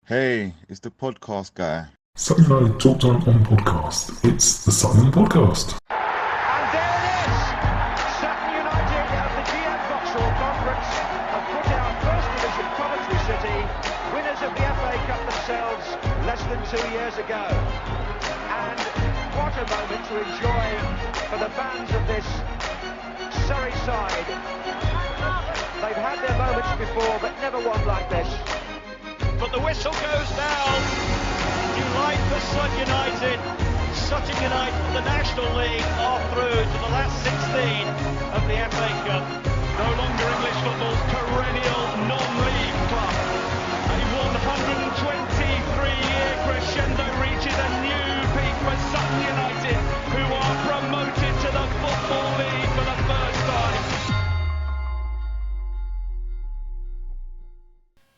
Hey, it's the podcast guy. Sutton United Talk Time on podcast. It's the Sutton Podcast. And there it is! Sutton United at the GM Vauxhall Conference have put out First Division Coventry City, winners of the FA Cup themselves less than 2 years ago. And what a moment to enjoy for the fans of this Surrey side. They've had their moments before, but never one like this. But the whistle goes down. Delight for Sutton United. Sutton United from the National League are through to the last 16 of the FA Cup. No longer English football's perennial non-league club. A 123-year crescendo reaches a new peak for Sutton United, who are promoted to the Football League for the first time.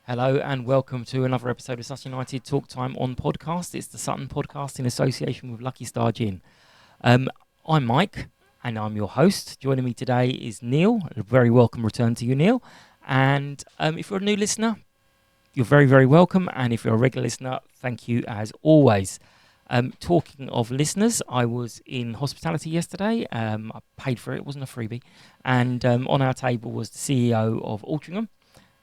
Hello and welcome to another episode of Sutton United Talk Time on podcast. It's the Sutton Podcast in association with Lucky Star Gin. I'm Mike and I'm your host. Joining me today is Neil. A very welcome return to you, Neil. And if you're a new listener, you're very, very welcome. And if you're a regular listener, thank you as always. Talking of listeners, I was in hospitality yesterday. I paid for it. It wasn't a freebie. And on our table was the CEO of Altrincham.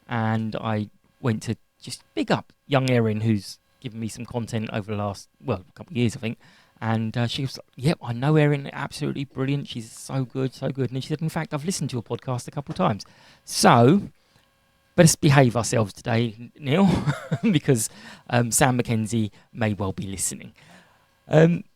And I went to just big up young Erin, who's given me some content over the last, couple of years, I think. And she was like, yep, I know Erin, absolutely brilliant. She's so good, so good. And she said, in fact, I've listened to your podcast a couple of times. So, let's behave ourselves today, Neil, because Sam McKenzie may well be listening.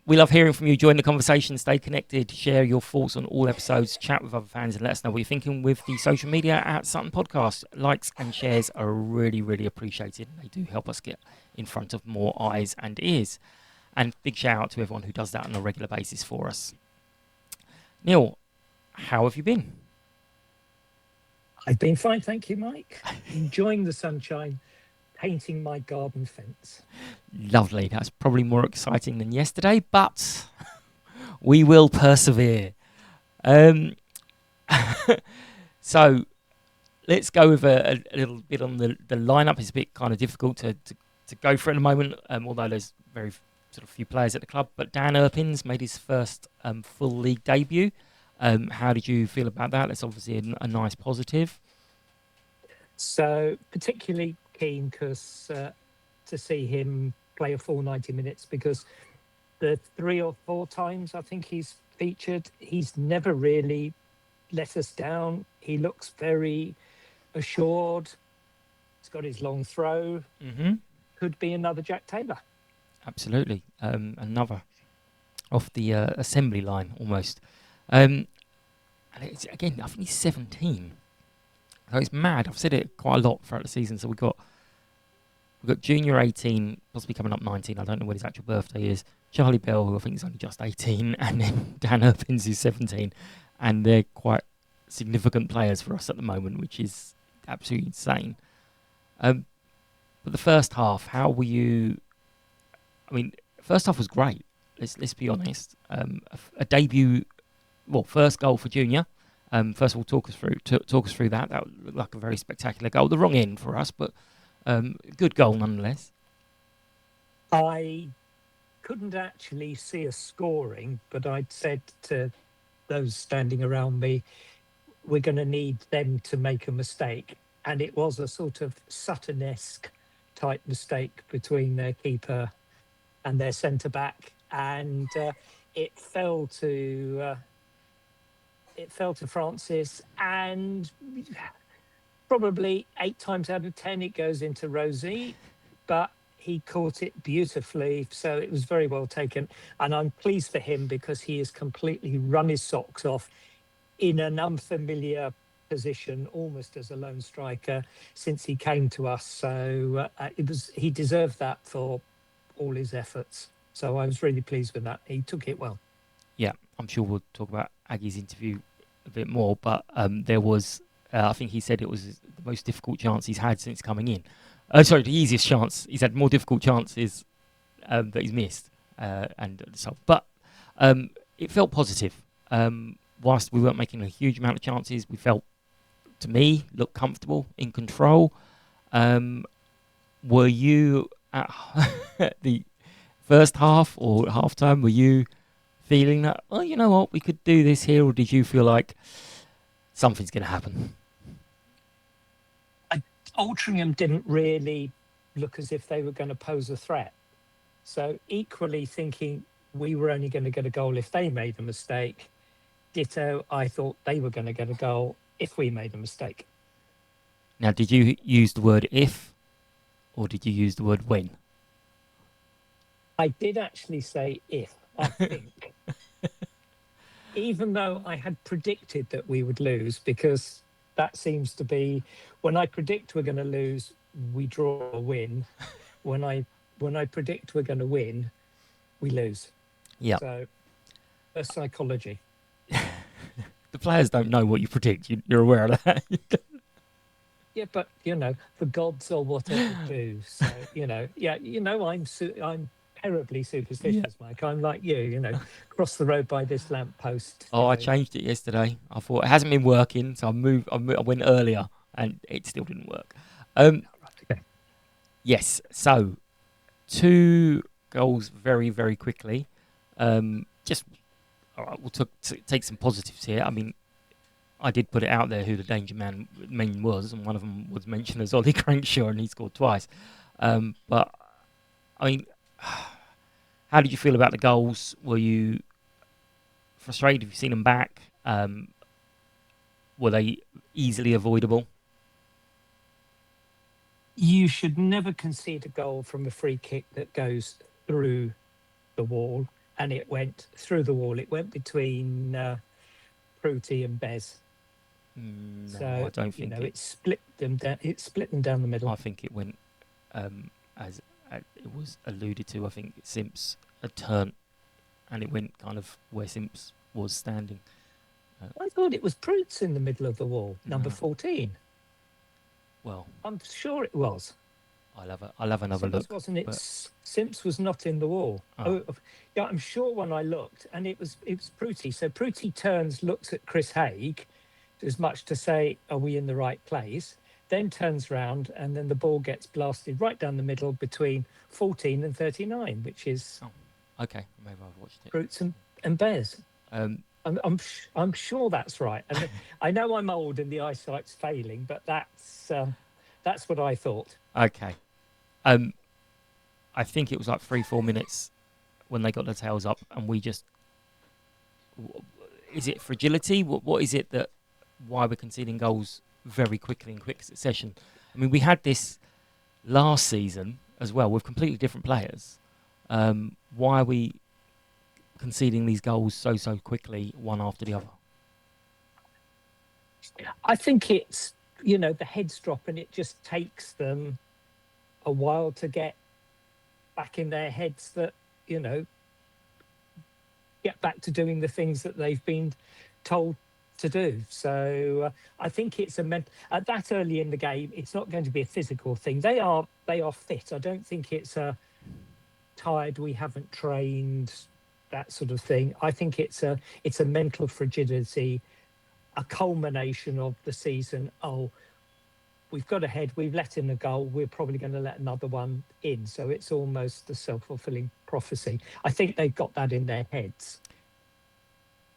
We love hearing from you. Join the conversation, stay connected, share your thoughts on all episodes, chat with other fans, and let us know what you're thinking with the social media at Sutton Podcast. Likes and shares are really, really appreciated. They do help us get in front of more eyes and ears. And big shout out to everyone who does that on a regular basis for us. Neil, how have you been? I've been fine, thank you, Mike. Enjoying the sunshine, painting my garden fence. Lovely. That's probably more exciting than yesterday, but we will persevere. So let's go with a little bit on the lineup. It's a bit kind of difficult to go for at the moment, although there's very sort of few players at the club. But Dan Urpens made his first full league debut. How did you feel about that? That's obviously a nice positive. So particularly keen because to see him play a full 90 minutes, because the 3 or 4 times I think he's featured, he's never really let us down. He looks very assured. He's got his long throw. Mm-hmm. Could be another Jack Taylor. Absolutely. Another off the assembly line almost. And it's, again, I think he's 17. So it's mad. I've said it quite a lot throughout the season. So we've got Junior 18, possibly coming up 19. I don't know when his actual birthday is. Charlie Bell, who I think is only just 18. And then Dan Urpens, who's 17. And they're quite significant players for us at the moment, which is absolutely insane. But the first half, how were you... I mean, first half was great. Let's be honest. A debut... Well, first goal for Junior. First of all, talk us through that. That looked like a very spectacular goal. The wrong end for us, but good goal nonetheless. I couldn't actually see us scoring, but I'd said to those standing around me, we're going to need them to make a mistake. And it was a sort of Sutton-esque type mistake between their keeper and their centre-back. And it fell to Francis, and probably 8 times out of 10 it goes into Rosie, but he caught it beautifully, so it was very well taken. And I'm pleased for him because he has completely run his socks off in an unfamiliar position, almost as a lone striker, since he came to us. So he deserved that for all his efforts. So I was really pleased with that. He took it well. Yeah, I'm sure we'll talk about Aggie's interview a bit more, but there was, I think he said it was the most difficult chance he's had since coming in. The easiest chance. He's had more difficult chances that he's missed. But it felt positive. Whilst we weren't making a huge amount of chances, we felt, to me, looked comfortable, in control. Were you at the first half or half time, were you feeling that, oh, you know what, we could do this here, or did you feel like something's going to happen? Altrincham didn't really look as if they were going to pose a threat. So equally thinking we were only going to get a goal if they made a mistake. Ditto, I thought they were going to get a goal if we made a mistake. Now, did you use the word if, or did you use the word when? I did actually say if, I think. Even though I had predicted that we would lose, because that seems to be, when I predict we're going to lose, we draw or win. When I predict we're going to win, we lose. Yeah. So that's psychology. The players don't know what you predict. You're aware of that. Yeah, but the gods are what they do. So I'm terribly superstitious, Mike. I'm like you. Cross the road by this lamppost. Oh, I changed it yesterday. I thought it hasn't been working, so I went earlier, and it still didn't work. Okay. Yes. So 2 goals very, very quickly. Just all right. We'll take some positives here. I mean, I did put it out there who the danger man was, and one of them was mentioned as Olly Crankshaw, and he scored twice. But I mean, how did you feel about the goals? Were you frustrated? Have you seen them back? Were they easily avoidable? You should never concede a goal from a free kick that goes through the wall, and it went through the wall. It went between Pruti and Bez. No, So I don't think it split them down. It split them down the middle. I think it went as it was alluded to. I think Simps had turned, and it went kind of where Simps was standing. I thought it was Prutz in the middle of the wall, number No. 14. Well, I'm sure it was. I'll have another Simps look. wasn't it? but- Simps was not in the wall. Oh. Yeah, I'm sure when I looked, and it was Pruti. So Pruti turns, looks at Chris Haig, as much to say, "Are we in the right place?" Then turns round, and then the ball gets blasted right down the middle between 14 and 39, which is Okay, maybe I've watched it. Prutz and Bez. Um, I'm sure that's right. And I know I'm old and the eyesight's failing, but that's what I thought. Okay. I think it was like 3-4 minutes when they got their tails up, and we just. Is it fragility? What is it why we're conceding goals very quickly in quick succession? I mean, we had this last season as well with completely different players. Why are we conceding these goals so quickly, one after the other? I think it's the heads drop, and it just takes them a while to get back in their heads that get back to doing the things that they've been told to do. So I think it's at that early in the game, it's not going to be a physical thing. They are fit. I don't think it's a tired, we haven't trained, that sort of thing. I think it's a mental fragility, a culmination of the season. Oh, we've got ahead, we've let in a goal, we're probably going to let another one in. So it's almost a self-fulfilling prophecy. I think they've got that in their heads.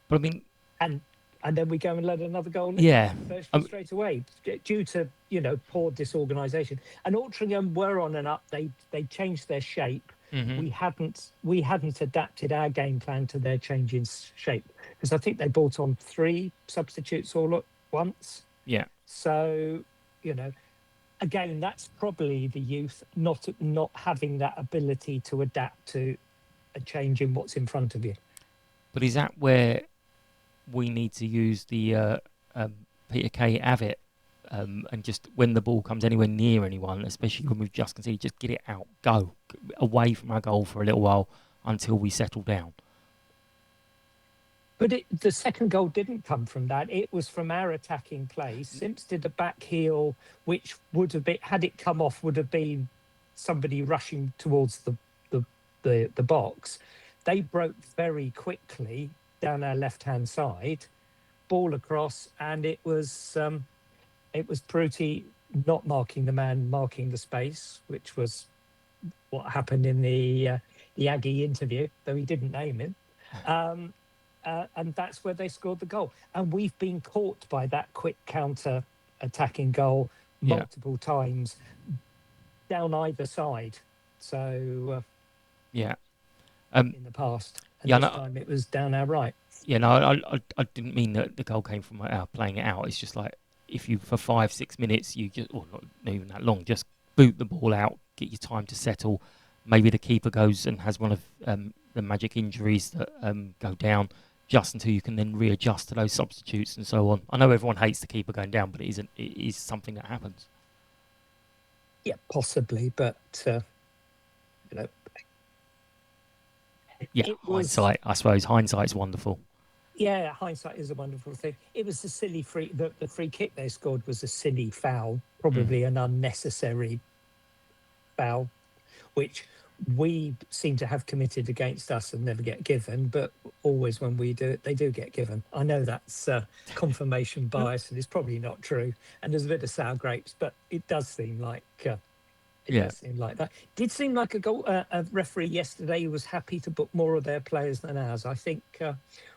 But I mean, and then we go and let another goal in. Yeah. Straight away, due to poor disorganisation. And Altrincham were on and up. They changed their shape. mhm. We hadn't adapted our game plan to their change in shape, because I think they brought on 3 substitutes all at once. Yeah. So again, that's probably the youth not having that ability to adapt to a change in what's in front of you. But is that where we need to use the Peter Kay Avett and just when the ball comes anywhere near anyone, especially when we've just conceded, just get it out, go away from our goal for a little while until we settle down? But the second goal didn't come from that. It was from our attacking play. Simps did a back heel, which would have been, had it come off, would have been somebody rushing towards the box. They broke very quickly down our left-hand side, ball across, and it was Pruti not marking the man, marking the space, which was what happened in the Aggie interview, though he didn't name him. And that's where they scored the goal. And we've been caught by that quick counter attacking goal multiple times down either side. So Yeah. in the past, and this time it was down our right. Yeah, no, I didn't mean that the goal came from playing it out. It's just like if you for 5-6 minutes you just, or not even that long, just boot the ball out, get your time to settle. Maybe the keeper goes and has one of the magic injuries that go down, just until you can then readjust to those substitutes and so on. I know everyone hates the keeper going down, but it is something that happens. Yeah, possibly, but you know. Yeah, hindsight. I suppose hindsight's wonderful. Yeah, hindsight is a wonderful thing. It was a silly the free kick they scored was a silly foul, probably an unnecessary foul, which we seem to have committed against us and never get given, but always when we do it, they do get given. I know that's confirmation bias and it's probably not true, and there's a bit of sour grapes, but it does seem like does seem like that. It did seem like a referee yesterday who was happy to book more of their players than ours. I think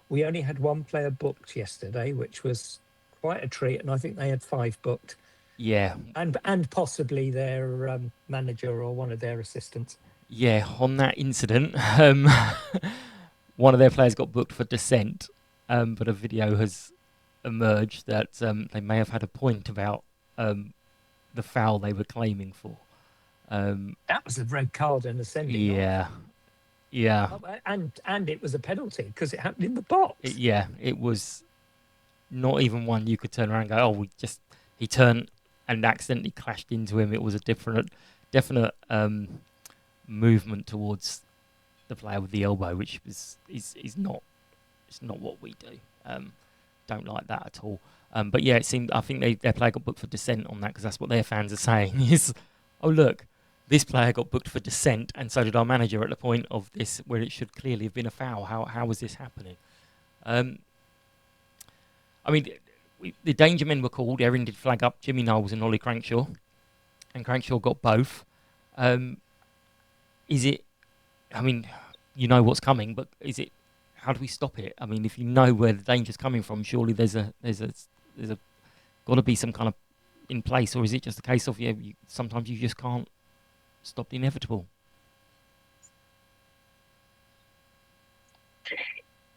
we only had one player booked yesterday, which was quite a treat, and I think they had 5 booked. Yeah. And possibly their manager or one of their assistants. Yeah, on that incident, one of their players got booked for dissent, but a video has emerged that they may have had a point about the foul they were claiming for. That was a red card and a sending. Yeah. And it was a penalty because it happened in the box. It was not even one you could turn around and go, he turned and accidentally clashed into him. It was a definite movement towards the player with the elbow, which is not what we do. Don't like that at all. But yeah, it seemed, I think their player got booked for dissent on that, because that's what their fans are saying is, oh look, this player got booked for dissent, and so did our manager at the point of this where it should clearly have been a foul. How was this happening? I mean, the danger men were called. Erin did flag up Jimmy Knowles and Olly Crankshaw, and Crankshaw got both. Is it? I mean, you know what's coming, but is it? How do we stop it? I mean, if you know where the danger's coming from, surely there's got to be some kind of in place, or is it just a case of sometimes you just can't stop the inevitable?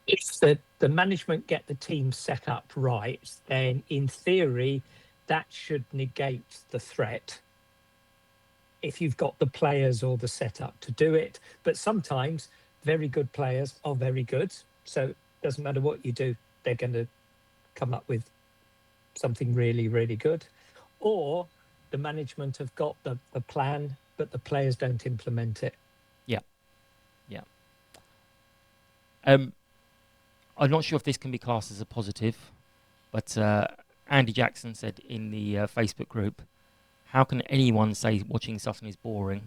If the management get the team set up right, then in theory that should negate the threat. If you've got the players or the setup to do it, but sometimes very good players are very good, so it doesn't matter what you do, they're going to come up with something really, really good. Or the management have got the plan, but the players don't implement it. Yeah. I'm not sure if this can be classed as a positive, but Andy Jackson said in the Facebook group, how can anyone say watching Sutton is boring?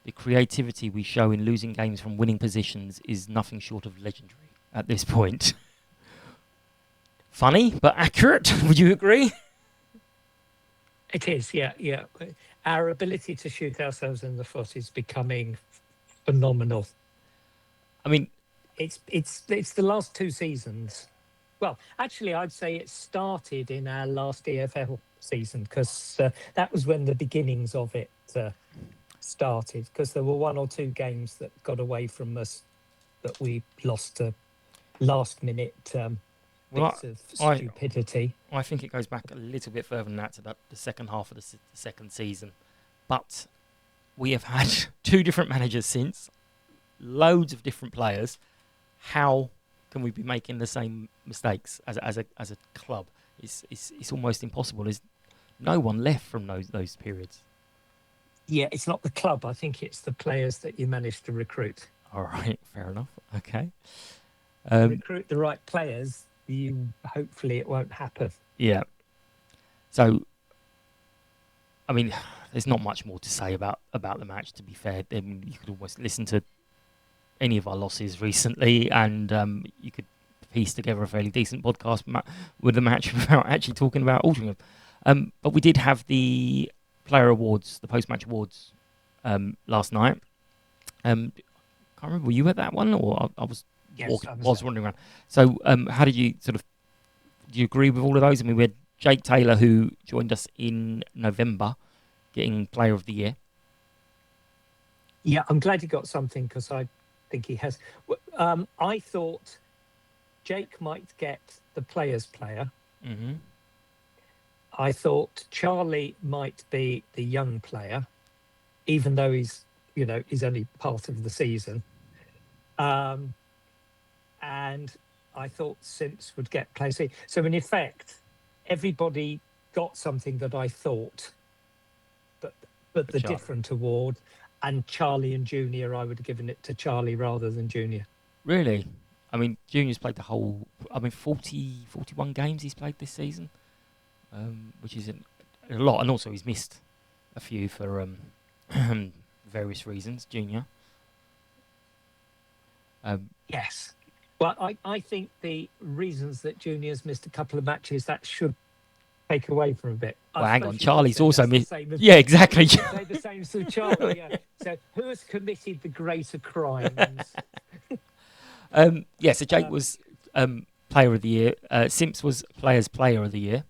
The creativity we show in losing games from winning positions is nothing short of legendary at this point. Funny, but accurate. Would you agree? It is, yeah. Our ability to shoot ourselves in the foot is becoming phenomenal. I mean, it's the last 2 seasons. Well, actually, I'd say it started in our last EFL season, because that was when the beginnings of it started, because there were 1 or 2 games that got away from us that we lost to last minute bits of stupidity. I think it goes back a little bit further than that, to the second half of the second season. But we have had 2 different managers since, loads of different players. How can we be making the same mistakes as a club? It's almost impossible. There's no one left from those periods. Yeah, it's not the club. I think it's the players that you managed to recruit. All right, fair enough. Okay. Recruit the right players, hopefully it won't happen. Yeah. So, I mean, there's not much more to say about the match, to be fair. I mean, you could almost listen to any of our losses recently, and you could piece together a fairly decent podcast with the match without actually talking about Altrincham. But we did have the player awards, the post-match awards last night. Can't remember, were you at that one, or I was Yes, walking, I was was. wandering around. So, how did you do you agree with all of those? I mean, we had Jake Taylor, who joined us in November, getting Player of the Year. Yeah, I'm glad he got something because I think he has. I thought Jake might get the player's player. Mm-hmm. I thought Charlie might be the young player, even though he's only part of the season. And I thought Simps would get player. So in effect, everybody got something that I thought, but the Charlie. different award. And Charlie and Junior, I would have given it to Charlie rather than Junior. Really? I mean, Junior's played 41 games he's played this season, which is a lot. And also he's missed a few for various reasons, Junior. Yes. Well, I think the reasons that Junior's missed a couple of matches, that should take away from a bit. Well, hang on, Especially Charlie's considering also that's the missed. same as- Yeah, exactly. Say the same as Charlie, yeah. So who has committed the greater crimes? So Jake was Player of the Year. Simps was Player of the Year,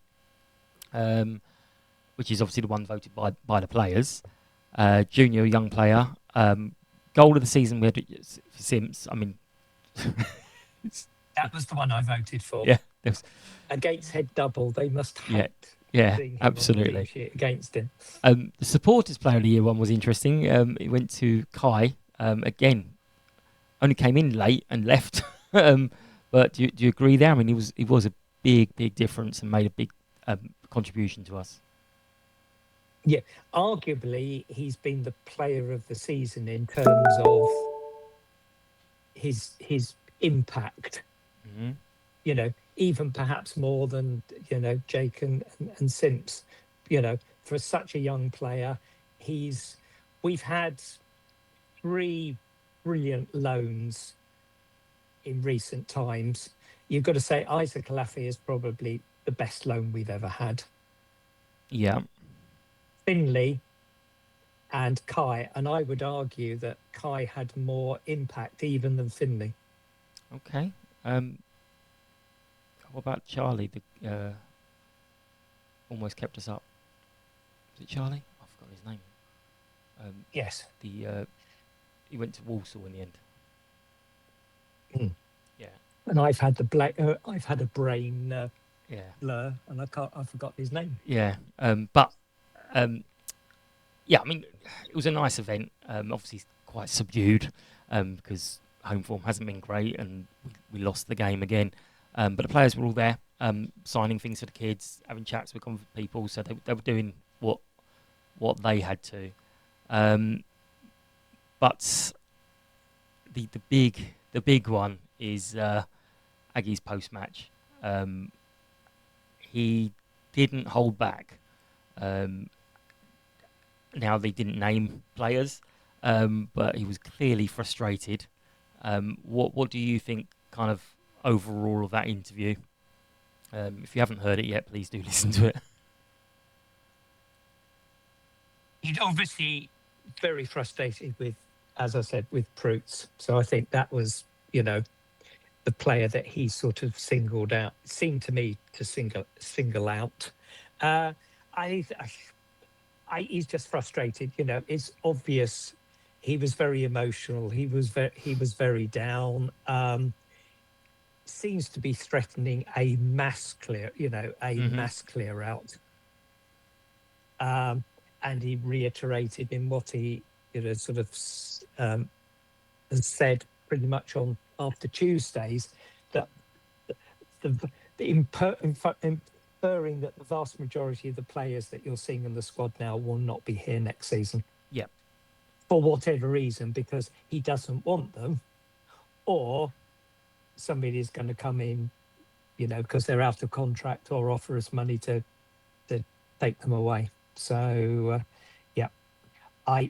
which is obviously the one voted by the players. Junior, young player. Goal of the season we had for Simps. I mean, That was the one I voted for. yeah, there was, A Gateshead double. They must Yeah, hate yeah, seeing him on the absolutely. clean sheet against him. The Supporters Player of the Year one was interesting. It went to Kai. Again, only came in late and left. But do you agree there? I mean, he was a big difference and made a big contribution to us. Yeah, arguably he's been the player of the season in terms of his impact. Mm-hmm. Even perhaps more than Jake and Simps. For such a young player, we've had 3 brilliant loans in recent times. You've got to say Isaac Alafi is probably the best loan we've ever had. Yeah. Finley and Kai, and I would argue that Kai had more impact even than Finley. Okay. What about Charlie? The almost kept us up. Is it Charlie? I forgot his name. Yes. He went to Walsall in the end. Mm. Yeah. And I've had I've had a brain Yeah. blur, and I forgot his name. Yeah. Yeah. I mean, it was a nice event. Obviously quite subdued because home form hasn't been great, and we lost the game again. But the players were all there, signing things for the kids, having chats with people. So they were doing what they had to. But the big one is Aggie's post match. He didn't hold back. Now they didn't name players, but he was clearly frustrated. What do you think, kind of overall, of that interview? If you haven't heard it yet, please do listen to it. He'd obviously very frustrated with, as I said, with Proots. So I think that was, the player that he sort of singled out. Seemed to me to single out. He's just frustrated. It's obvious. He was very emotional. He was very down. Seems to be threatening a mass clear. Mass clear out. And he reiterated in what he, sort of has said pretty much on after Tuesdays, that inferring that the vast majority of the players that you're seeing in the squad now will not be here next season. Yeah. For whatever reason, because he doesn't want them, or somebody's going to come in, because they're out of contract, or offer us money to take them away. So,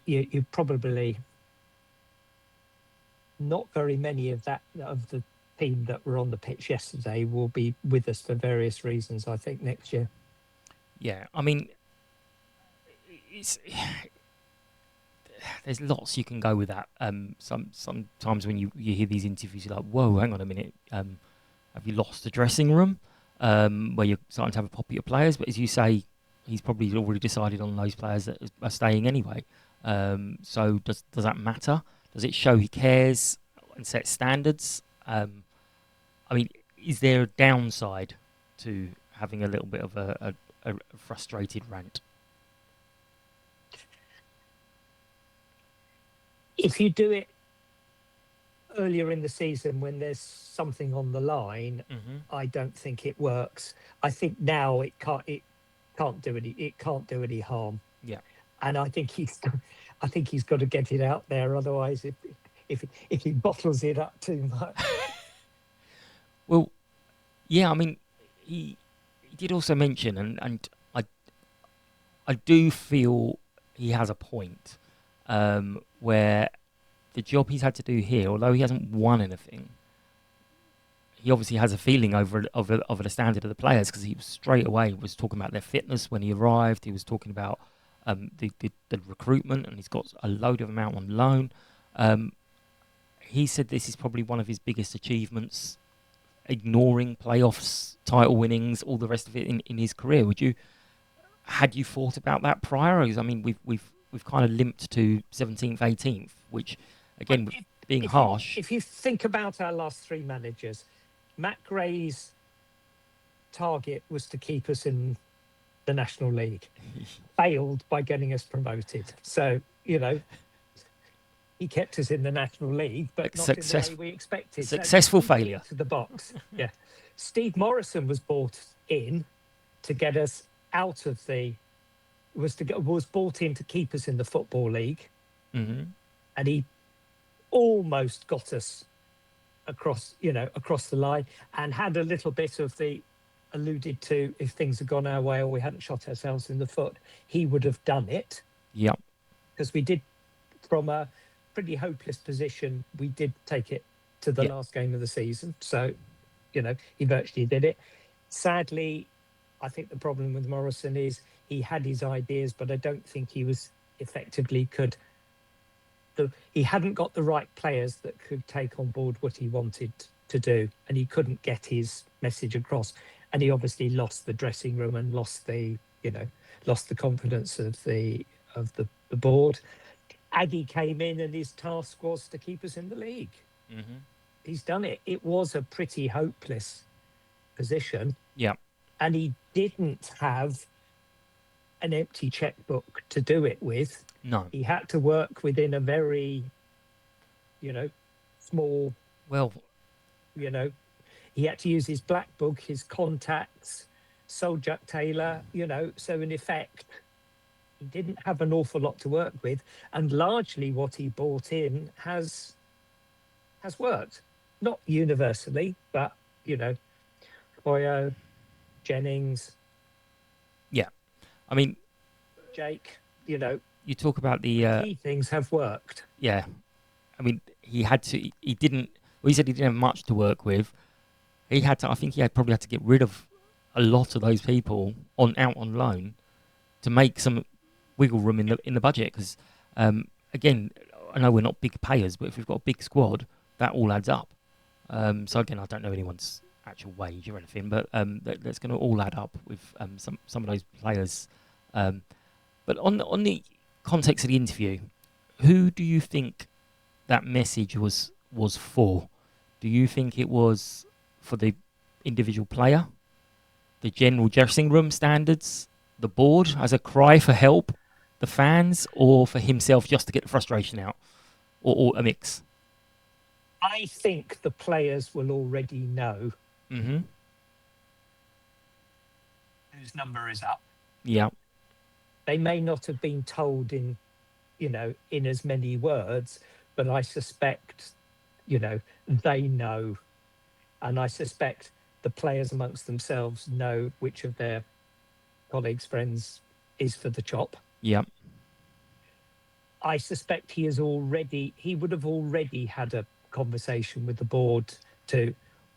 you probably not very many of the team that were on the pitch yesterday will be with us for various reasons, I think, next year. Yeah, I mean, there's lots you can go with that. Sometimes when you hear these interviews, you're like, whoa, hang on a minute. Have you lost the dressing room? Where you're starting to have a pop at your players, but as you say, he's probably already decided on those players that are staying anyway. So does that matter? Does it show he cares and set standards? I mean, is there a downside to having a little bit of a frustrated rant? If you do it earlier in the season when there's something on the line, I don't think it works. I think now it can't do any harm. Yeah. And I think he's got to get it out there. Otherwise, if he bottles it up too much. Well, yeah. I mean, he did also mention, and I do feel he has a point, where the job he's had to do here, although he hasn't won anything, he obviously has a feeling over the standard of the players, because he straight away was talking about their fitness when he arrived. He was talking about the recruitment, and he's got a load of them out on loan. He said this is probably one of his biggest achievements, ignoring playoffs, title winnings, all the rest of it in his career. Had you thought about that prior? I mean, we've kind of limped to 17th, 18th, which again, being harsh. If you think about our last three managers, Matt Gray's target was to keep us in the National League, failed by getting us promoted. So, he kept us in the National League, but not in the way we expected. Successful failure. To the box. Yeah. Steve Morrison was brought in to get us out of was brought in to keep us in the Football League. Mm-hmm. And he almost got us across the line, and had a little bit of the alluded to, if things had gone our way or we hadn't shot ourselves in the foot, he would have done it. Yeah. Because we did, from a pretty hopeless position, we did take it to the last game of the season. So, he virtually did it. Sadly, I think the problem with Morrison is he had his ideas, but I don't think he was effectively he hadn't got the right players that could take on board what he wanted to do, and he couldn't get his message across. And he obviously lost the dressing room and lost the confidence of the board. Aggie came in, and his task was to keep us in the league. Mm-hmm. He's done it. It was a pretty hopeless position. Yeah. And he didn't have an empty checkbook to do it with. No. He had to work within a very, small. Well, he had to use his black book, his contacts, Soljack Taylor, so in effect, he didn't have an awful lot to work with. And largely what he brought in has worked. Not universally, but, Boyo, Jennings. Yeah. I mean, Jake, you talk about the key things have worked. Yeah. I mean, he said he didn't have much to work with. I think he probably had to get rid of a lot of those people out on loan to make some wiggle room in the budget. Because again, I know we're not big payers, but if we've got a big squad, that all adds up. So again, I don't know anyone's actual wage or anything, but that's going to all add up with some of those players. But on the context of the interview, who do you think that message was for? Do you think it was for the individual player, the general dressing room standards, the board as a cry for help, the fans, or for himself just to get the frustration out, or a mix? I think the players will already know whose number is up. Yeah. They may not have been told in as many words, but I suspect, they know. And I suspect the players amongst themselves know which of their colleagues, friends is for the chop. Yeah. I suspect he would have already had a conversation with the board to,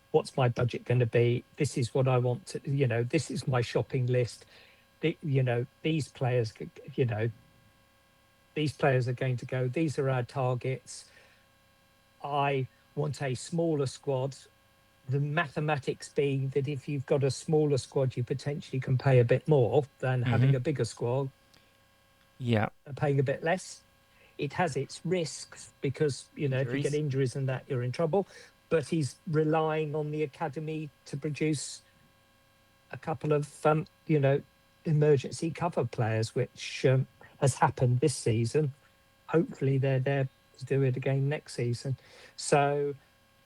what's my budget going to be? This is what I want to, this is my shopping list. These players, these players are going to go. These are our targets. I want a smaller squad. The mathematics being that if you've got a smaller squad, you potentially can pay a bit more than having a bigger squad, Yeah. paying a bit less. It has its risks because, you know, if you get Injuries. injuries and that, you're in trouble. But he's relying on the academy to produce a couple of, you know, emergency cover players, which has happened this season. Hopefully they're there to do it again next season. So,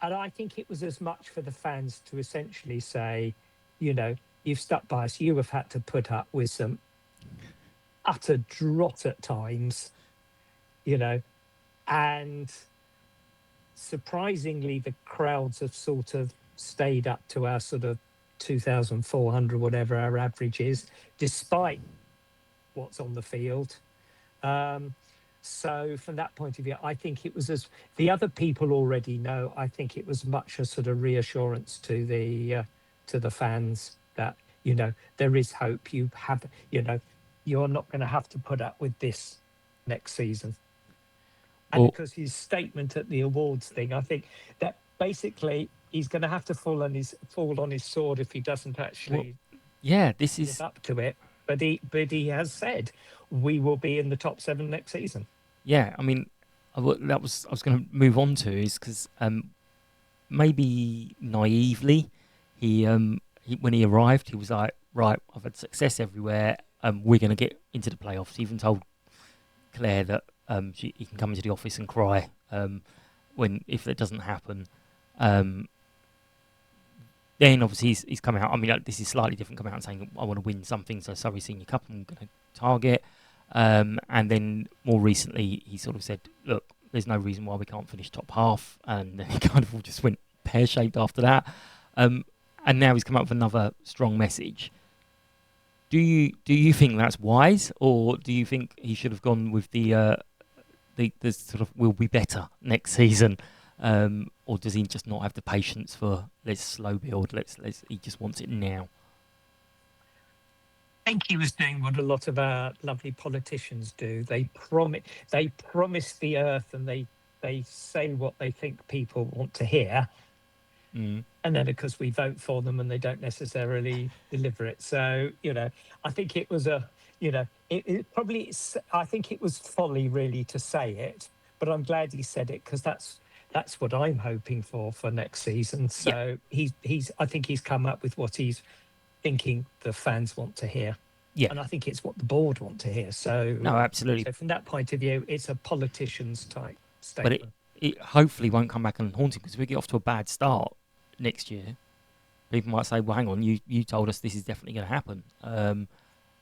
and I think it was as much for the fans to essentially say, you know, you've stuck by us. You have had to put up with some utter drot at times, you know, and surprisingly, the crowds have sort of stayed up to our sort of 2,400, whatever our average is, despite what's on the field. So from that point of view, I think it was, as the other people already know, I think it was much a sort of reassurance to the fans that, you know, there is hope. You have, you know, you're not going to have to put up with this next season. And Well, because his statement at the awards thing, I think that basically he's going to have to fall on his sword if he doesn't actually yeah, this live is up to it. But he has said we will be in the top 7 next season. yeah. I mean, I was going to move on to is because maybe naively he when he arrived he was like, right, I've had success everywhere. We're going to get into the playoffs. He even told Claire that he can come into the office and cry if that doesn't happen. Then obviously he's come out. I mean, this is slightly different. Coming out and saying I want to win something, so Surrey Senior Cup I'm going to target. And then more recently he sort of said, look, there's no reason why we can't finish top half, and then he kind of all just went pear shaped after that. And now he's come up with another strong message. Do you think that's wise, or do you think he should have gone with the sort of we'll be better next season, or does he just not have the patience for let's slow build? Let's he just wants it now. I think he was doing what a lot of our lovely politicians do. They promise the earth, and they say what they think people want to hear. And then, of course, we vote for them and they don't necessarily deliver it. So, you know, I think it was I think it was folly really to say it, but I'm glad he said it because that's what I'm hoping for next season. So I think he's come up with what he's thinking the fans want to hear. Yeah. And I think it's what the board want to hear. So, No, absolutely. So from that point of view, it's a politician's type statement. But it hopefully won't come back and haunt him, because if we get off to a bad start next year, people might say, well, hang on, you told us this is definitely going to happen.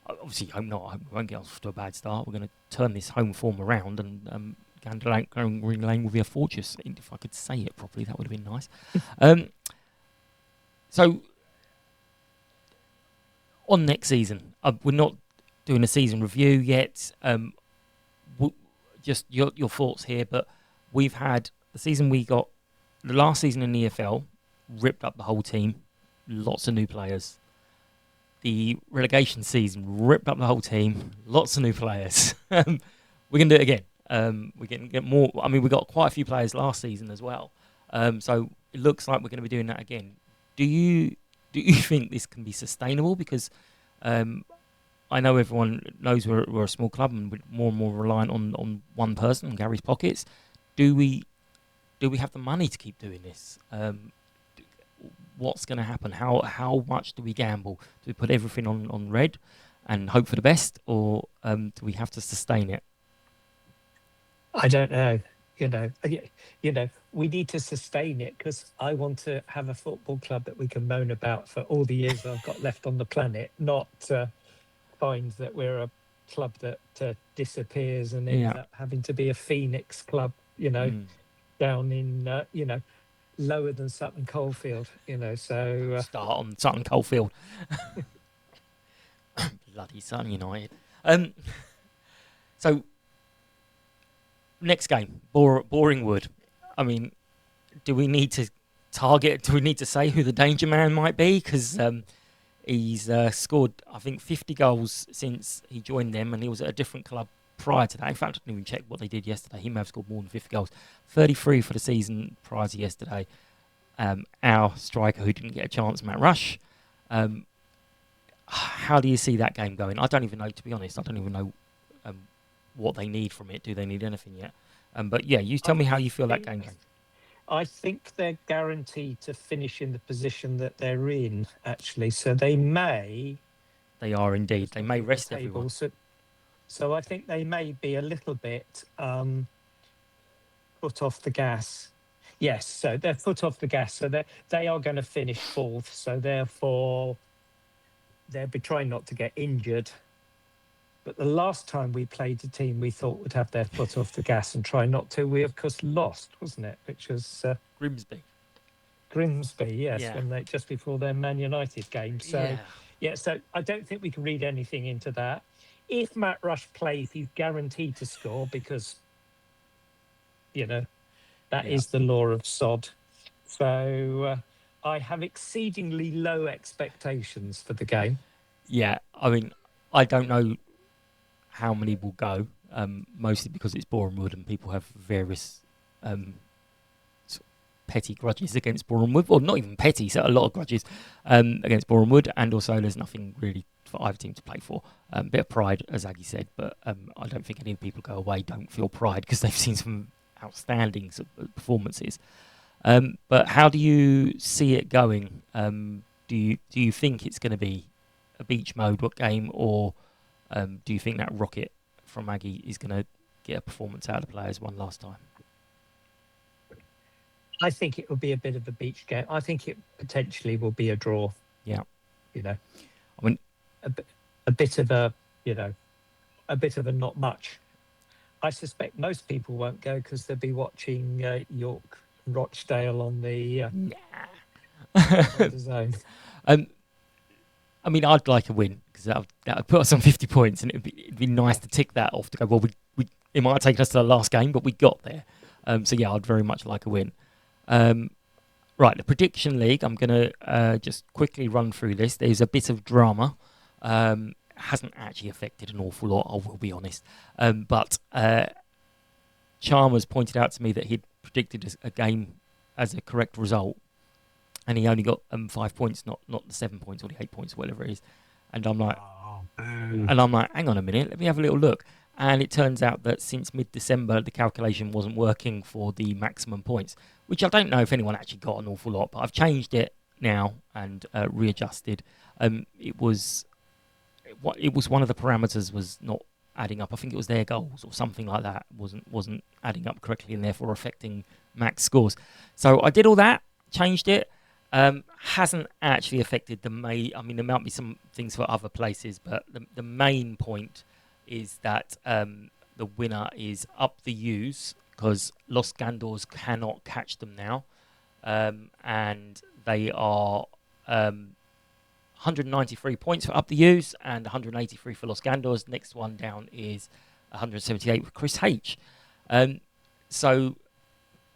Obviously, I hope not. I hope we won't get off to a bad start. We're going to turn this home form around, and Ring Lane will be a fortress. If I could say it properly, that would have been nice. So, on next season, we're not doing a season review yet. Just your thoughts here, but we've had the season we got, the last season in the EFL, ripped up the whole team, lots of new players. The relegation season ripped up the whole team, lots of new players. We're going to do it again. We're going to get more. I mean, we got quite a few players last season as well. So it looks like we're going to be doing that again. Do you think this can be sustainable? Because I know everyone knows we're a small club and we're more and more reliant on one person, on Gary's pockets. Do we have the money to keep doing this? What's going to happen? How much do we gamble? Do we put everything on red and hope for the best, or do we have to sustain it? I don't know. You know, we need to sustain it because I want to have a football club that we can moan about for all the years I've got left on the planet, not find that we're a club that disappears and ends up having to be a phoenix club, you know, down in, you know, lower than Sutton Coldfield, you know, so... Start on Sutton Coldfield. Bloody Sutton United. So, next game, Boringwood. I mean, do we need to say who the danger man might be? Because he's scored, I think, 50 goals since he joined them, and he was at a different club prior to that. In fact, I didn't even check what they did yesterday. He may have scored more than 50 goals. 33 for the season prior to yesterday. Our striker who didn't get a chance, Matt Rush. How do you see that game going? I don't even know, to be honest. I don't even know what they need from it. Do they need anything yet? But yeah, you tell me how you feel that game going. I think they're guaranteed to finish in the position that they're in, actually. So they may. They are indeed. They may rest table, everyone. So I think they may be a little bit foot off the gas. Yes, so they're foot off the gas. So they are going to finish fourth. So therefore, they'll be trying not to get injured. But the last time we played a team we thought would have their foot off the gas and try not to, we of course lost, wasn't it? Which was Grimsby. Grimsby, yes, Yeah. when just before their Man United game. So so I don't think we can read anything into that. If Matt Rush plays, he's guaranteed to score because, that is the law of sod. So I have exceedingly low expectations for the game. Yeah, I mean, I don't know how many will go, mostly because it's Boreham Wood and people have various sort of petty grudges against Boreham Wood, or not even petty, so a lot of grudges against Boreham Wood, and also there's nothing really for either team to play for. A bit of pride, as Aggie said, but I don't think any people go away don't feel pride because they've seen some outstanding performances. But how do you see it going? Do you think it's going to be a beach mode game, or do you think that rocket from Aggie is going to get a performance out of the players one last time? I think it will be a bit of a beach game. I think it potentially will be a draw. Yeah. I mean, a bit of a not much. I suspect most people won't go because they'll be watching York Rochdale on the on the zone. I mean, I'd like a win because that would put us on 50 points, and it'd be nice to tick that off to go, well, it might take us to the last game, but we got there. So yeah, I'd very much like a win. Right, the prediction league, I'm going to just quickly run through this. There's a bit of drama. Hasn't actually affected an awful lot, I will be honest. But Chalmers pointed out to me that he'd predicted a game as a correct result, and he only got 5 points, not the 7 points or the 8 points, whatever it is. And I'm like, hang on a minute, let me have a little look. And it turns out that since mid-December, the calculation wasn't working for the maximum points, which I don't know if anyone actually got an awful lot, but I've changed it now and readjusted. It was one of the parameters was not adding up. I think it was their goals or something like that wasn't adding up correctly and therefore affecting max scores. So I did all that, changed it. Hasn't actually affected the main. I mean, there might be some things for other places, but the main point is that the winner is Up the U's because Los Gandors cannot catch them now, and they are 193 points for Up the U's and 183 for Los Gandors. Next one down is 178 with Chris H. So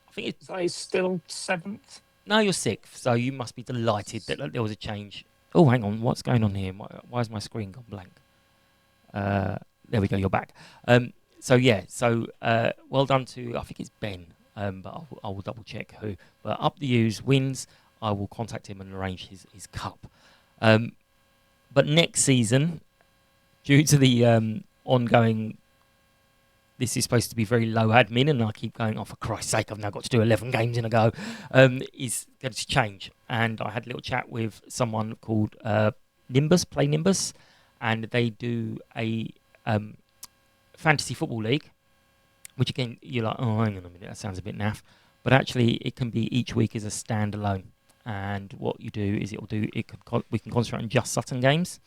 I think it's still 7th. No, you're 6th, so you must be delighted that there was a change. Oh, hang on, what's going on here? Why has my screen gone blank? There we go, you're back. Well done to, I think it's Ben, but I will double check who. But Up the U's wins, I will contact him and arrange his cup. But next season, due to the ongoing, this is supposed to be very low admin, and I keep going, oh, for Christ's sake, I've now got to do 11 games in a go, is going to change. And I had a little chat with someone called Play Nimbus, and they do a fantasy football league, which again, you're like, oh, hang on a minute, that sounds a bit naff. But actually, it can be each week as a standalone. And what you do is we can concentrate on just Sutton games,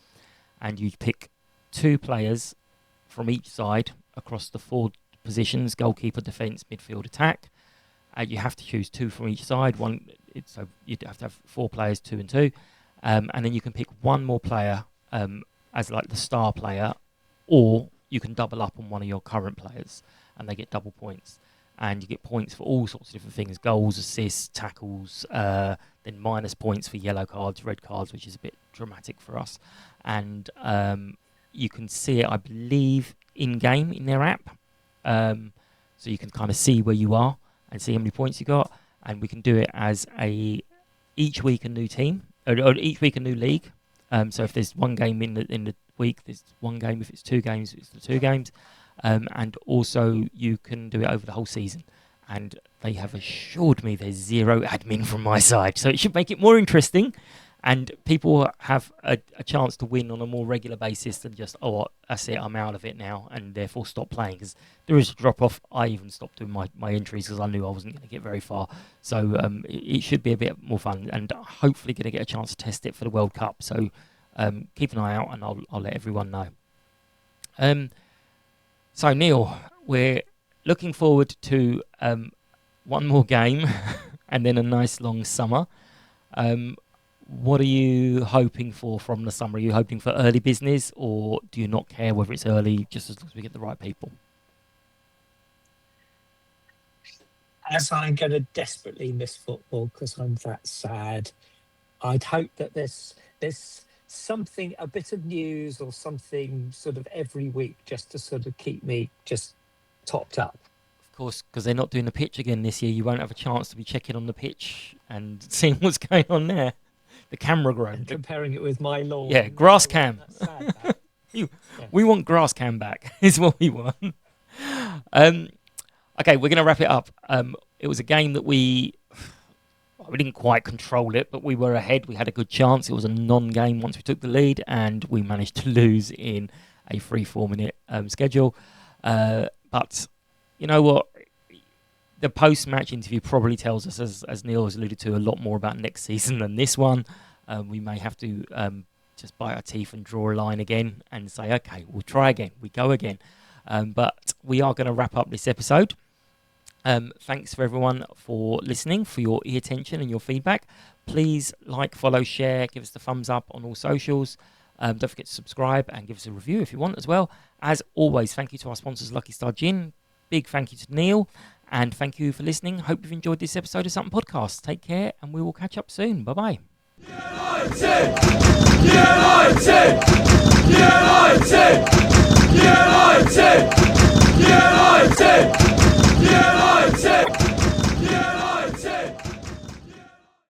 and you pick 2 players from each side across the 4 positions: goalkeeper, defence, midfield, attack. You have to choose 2 from each side. So you'd have to have 4 players, 2 and 2, and then you can pick 1 more player as like the star player, or you can double up on one of your current players, and they get double points. And you get points for all sorts of different things: goals, assists, tackles. Then minus points for yellow cards, red cards, which is a bit dramatic for us. And you can see it, I believe, in-game in their app. So you can kind of see where you are and see how many points you got. And we can do it as each week a new team, or each week a new league. So if there's one game in the week, there's one game. If it's 2 games, it's the 2 games. And also you can do it over the whole season. And they have assured me there's 0 admin from my side. So it should make it more interesting. And people have a chance to win on a more regular basis than just, oh, that's it, I'm out of it now, and therefore stop playing. Because there is a drop-off. I even stopped doing my entries because I knew I wasn't going to get very far. So it should be a bit more fun, and hopefully going to get a chance to test it for the World Cup. So keep an eye out, and I'll let everyone know. So, Neil, we're looking forward to one more game and then a nice long summer. What are you hoping for from the summer? Are you hoping for early business, or do you not care whether it's early, just as long as we get the right people? As I'm going to desperately miss football because I'm that sad, I'd hope that there's something, a bit of news or something sort of every week just to sort of keep me just topped up. Of course, because they're not doing the pitch again this year, you won't have a chance to be checking on the pitch and seeing what's going on there. The camera grow. And comparing it with my lawn. Yeah, grass cam. That's sad, that. We want grass cam back, is what we want. Okay, we're going to wrap it up. It was a game that we didn't quite control it, but we were ahead. We had a good chance. It was a non-game once we took the lead, and we managed to lose in a 3-4 minute schedule. But you know what? The post-match interview probably tells us, as Neil has alluded to, a lot more about next season than this one. We may have to just bite our teeth and draw a line again and say, okay, we'll try again. We go again. But we are going to wrap up this episode. Thanks for everyone for listening, for your attention and your feedback. Please like, follow, share, give us the thumbs up on all socials. Don't forget to subscribe and give us a review if you want as well. As always, thank you to our sponsors, Lucky Star Gin. Big thank you to Neil. And thank you for listening. Hope you've enjoyed this episode of Sutton Podcast. Take care, and we will catch up soon. Bye-bye. United! United! United!